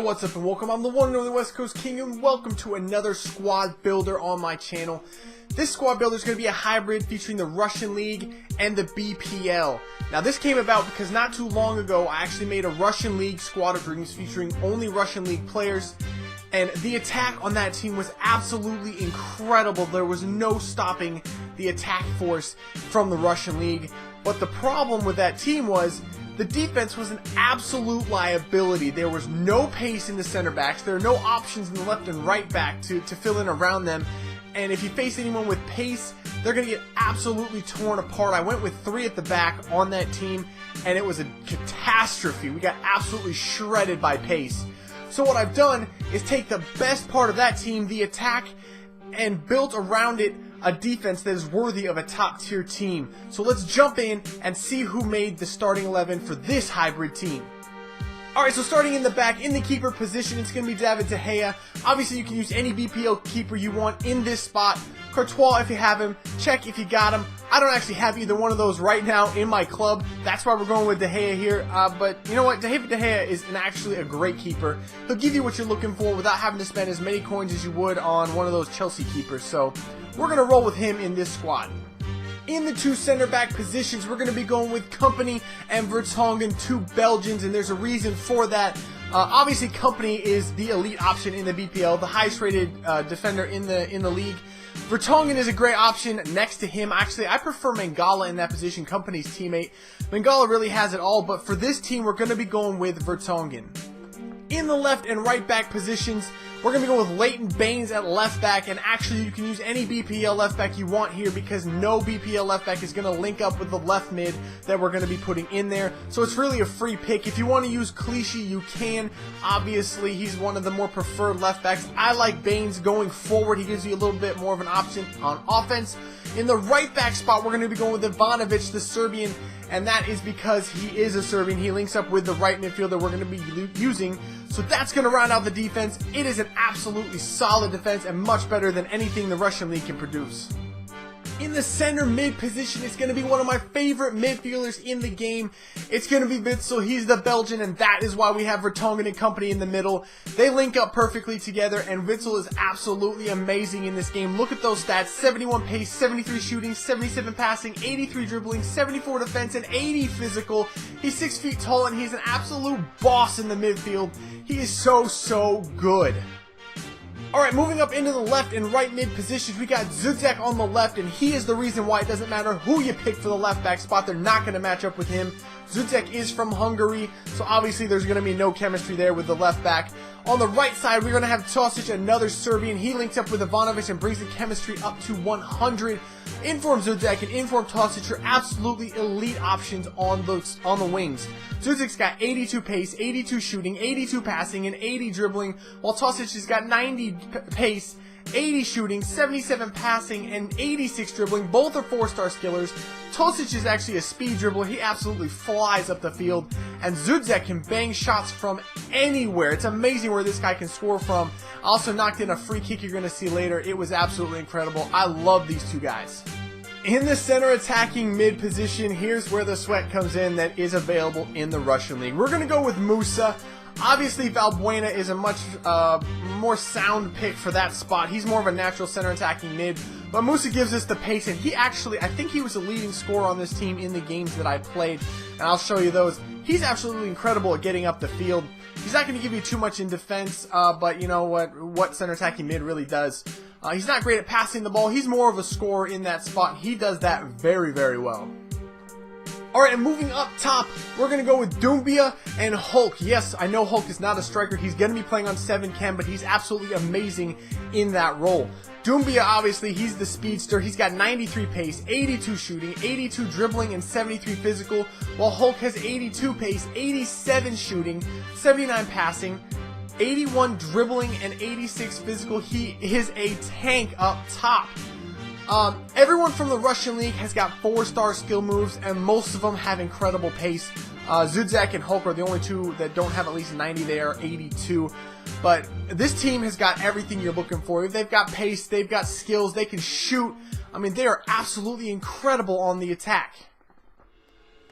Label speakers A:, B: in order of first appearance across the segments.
A: what's up and welcome. I'm the one and only West Coast King and welcome to another squad builder on my channel. This squad builder is going to be a hybrid featuring the Russian League and the BPL. Now this came about because not too long ago I actually made a Russian League squad of dreams featuring only Russian League players. And the attack on that team was absolutely incredible. There was no stopping the attack force from the Russian League. But the problem with that team was the defense was an absolute liability. There was no pace in the center backs. There are no options in the left and right back to fill in around them. And if you face anyone with pace, they're going to get absolutely torn apart. I went with 3 at the back on that team, and it was a catastrophe. We got absolutely shredded by pace. So what I've done is take the best part of that team, the attack, and built around it a defense that is worthy of a top tier team. So let's jump in and see who made the starting 11 for this hybrid team. Alright, so starting in the back, in the keeper position, it's going to be David De Gea. Obviously, you can use any BPL keeper you want in this spot. Courtois if you have him, check if you got him. I don't actually have either one of those right now in my club. That's why we're going with De Gea here. But you know what? David De Gea is actually a great keeper. He'll give you what you're looking for without having to spend as many coins as you would on one of those Chelsea keepers. So we're going to roll with him in this squad. In the 2 center back positions, we're going to be going with Company and Vertonghen, 2 Belgians, and there's a reason for that. Obviously, Company is the elite option in the BPL, the highest rated defender in the league. Vertonghen is a great option next to him. Actually, I prefer Mangala in that position, Company's teammate. Mangala really has it all, but for this team, we're going to be going with Vertonghen. In the left and right back positions, we're going to be going with Leighton Baines at left back, and actually you can use any BPL left back you want here because no BPL left back is going to link up with the left mid that we're going to be putting in there. So it's really a free pick. If you want to use Clichy, you can. Obviously, he's one of the more preferred left backs. I like Baines going forward. He gives you a little bit more of an option on offense. In the right back spot, we're going to be going with Ivanovic, the Serbian, and that is because he is a Serbian. He links up with the right midfielder we're going to be using. So that's going to round out the defense. It is an absolutely solid defense and much better than anything the Russian League can produce. In the center mid position, it's going to be one of my favorite midfielders in the game. It's going to be Witsel. He's the Belgian, and that is why we have Vertonghen and Company in the middle. They link up perfectly together, and Witsel is absolutely amazing in this game. Look at those stats: 71 pace, 73 shooting, 77 passing, 83 dribbling, 74 defense, and 80 physical. He's 6 feet tall, and he's an absolute boss in the midfield. He is so good. Alright, moving up into the left and right mid positions, we got Zuzek on the left, and he is the reason why it doesn't matter who you pick for the left back spot. They're not going to match up with him. Zuzek is from Hungary, so obviously there's going to be no chemistry there with the left back. On the right side, we're going to have Tosic, another Serbian. He links up with Ivanovic and brings the chemistry up to 100. Inform Zuzek and Inform Tosic are absolutely elite options on the wings. Zuzek's got 82 pace, 82 shooting, 82 passing, and 80 dribbling, while Tosic has got 90 pace, 80 shooting, 77 passing, and 86 dribbling. Both are 4-star skillers. Tosic is actually a speed dribbler. He absolutely flies up the field. And Zuzek can bang shots from anywhere. It's amazing where this guy can score from. Also knocked in a free kick you're going to see later. It was absolutely incredible. I love these 2 guys. In the center attacking mid position, here's where the sweat comes in that is available in the Russian League. We're going to go with Musa. Obviously, Valbuena is a much more sound pick for that spot. He's more of a natural center attacking mid. But Musa gives us the pace, and he actually, I think he was a leading scorer on this team in the games that I played. And I'll show you those. He's absolutely incredible at getting up the field. He's not going to give you too much in defense, but you know what center attacking mid really does. He's not great at passing the ball. He's more of a scorer in that spot. He does that very well. Alright, and moving up top, we're going to go with Doumbia and Hulk. Yes, I know Hulk is not a striker. He's going to be playing on 7 chem, but he's absolutely amazing in that role. Doumbia, obviously, he's the speedster. He's got 93 pace, 82 shooting, 82 dribbling, and 73 physical, while Hulk has 82 pace, 87 shooting, 79 passing, 81 dribbling, and 86 physical. He is a tank up top. Everyone from the Russian League has got 4-star skill moves, and most of them have incredible pace. Zuzek and Hulk are the only 2 that don't have at least 90. They are 82. But this team has got everything you're looking for. They've got pace, they've got skills, they can shoot. I mean, they are absolutely incredible on the attack.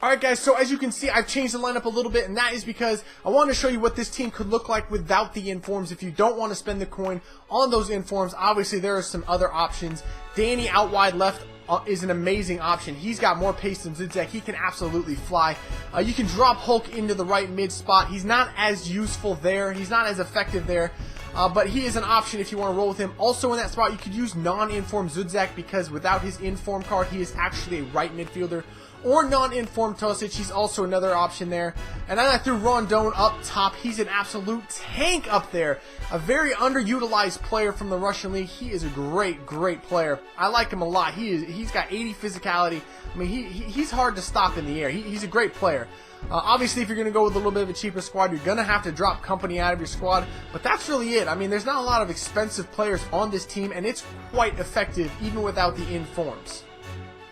A: Alright guys, so as you can see, I've changed the lineup a little bit, and that is because I want to show you what this team could look like without the informs. If you don't want to spend the coin on those informs, obviously there are some other options. Danny out wide left is an amazing option. He's got more pace than Zizek. He can absolutely fly. You can drop Hulk into the right mid spot. He's not as useful there. He's not as effective there. But he is an option if you want to roll with him. Also in that spot, you could use non-informed Zuzak, because without his inform card, he is actually a right midfielder. Or non-informed Tosic, he's also another option there. And then I threw Rondon up top. He's an absolute tank up there. A very underutilized player from the Russian League. He is a great player. I like him a lot. He's got 80 physicality. I mean, he's hard to stop in the air. He's a great player. Obviously, if you're going to go with a little bit of a cheaper squad, you're going to have to drop company out of your squad. But that's really it. I mean, there's not a lot of expensive players on this team, and it's quite effective even without the informs.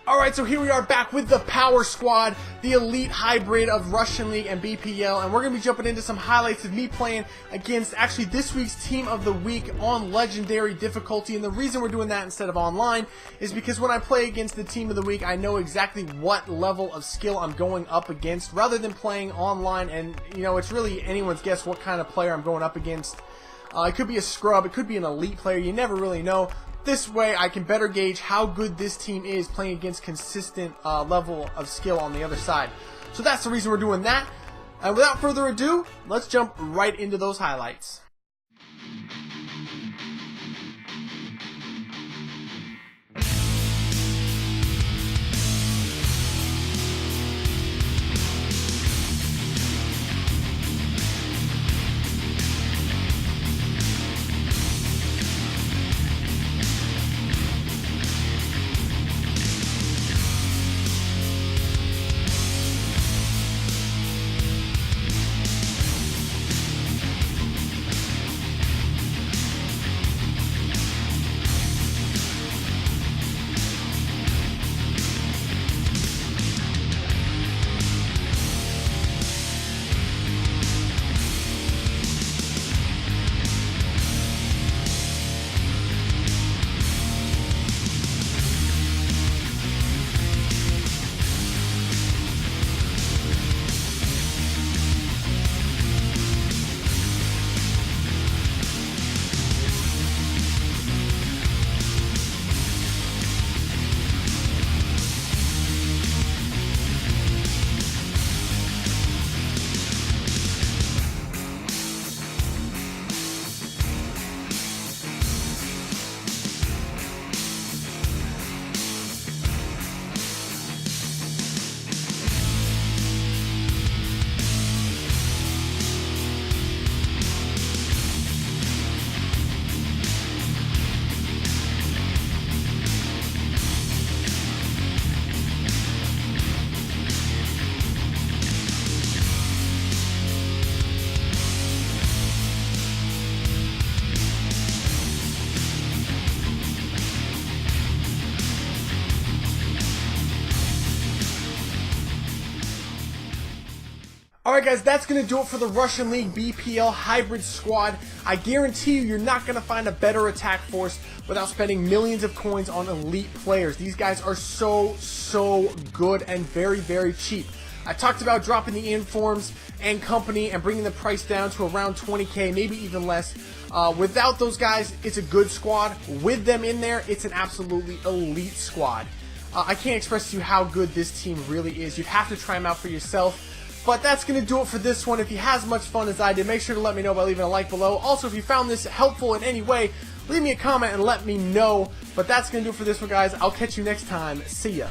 A: Alright, so here we are back with the Power Squad, the elite hybrid of Russian League and BPL, and we're going to be jumping into some highlights of me playing against actually this week's Team of the Week on Legendary difficulty. And the reason we're doing that instead of online is because when I play against the Team of the Week, I know exactly what level of skill I'm going up against, rather than playing online, and you know, it's really anyone's guess what kind of player I'm going up against. It could be a scrub, it could be an elite player, you never really know. This way, I can better gauge how good this team is playing against consistent level of skill on the other side. So that's the reason we're doing that. And without further ado, let's jump right into those highlights. Alright guys, that's going to do it for the Russian League BPL hybrid squad. I guarantee you're not going to find a better attack force without spending millions of coins on elite players. These guys are so good and very cheap. I talked about dropping the informs and company and bringing the price down to around 20k, maybe even less. Without those guys, it's a good squad. With them in there, it's an absolutely elite squad. I can't express to you how good this team really is. You'd have to try them out for yourself. But that's going to do it for this one. If you had as much fun as I did, make sure to let me know by leaving a like below. Also, if you found this helpful in any way, leave me a comment and let me know. But that's going to do it for this one, guys. I'll catch you next time. See ya.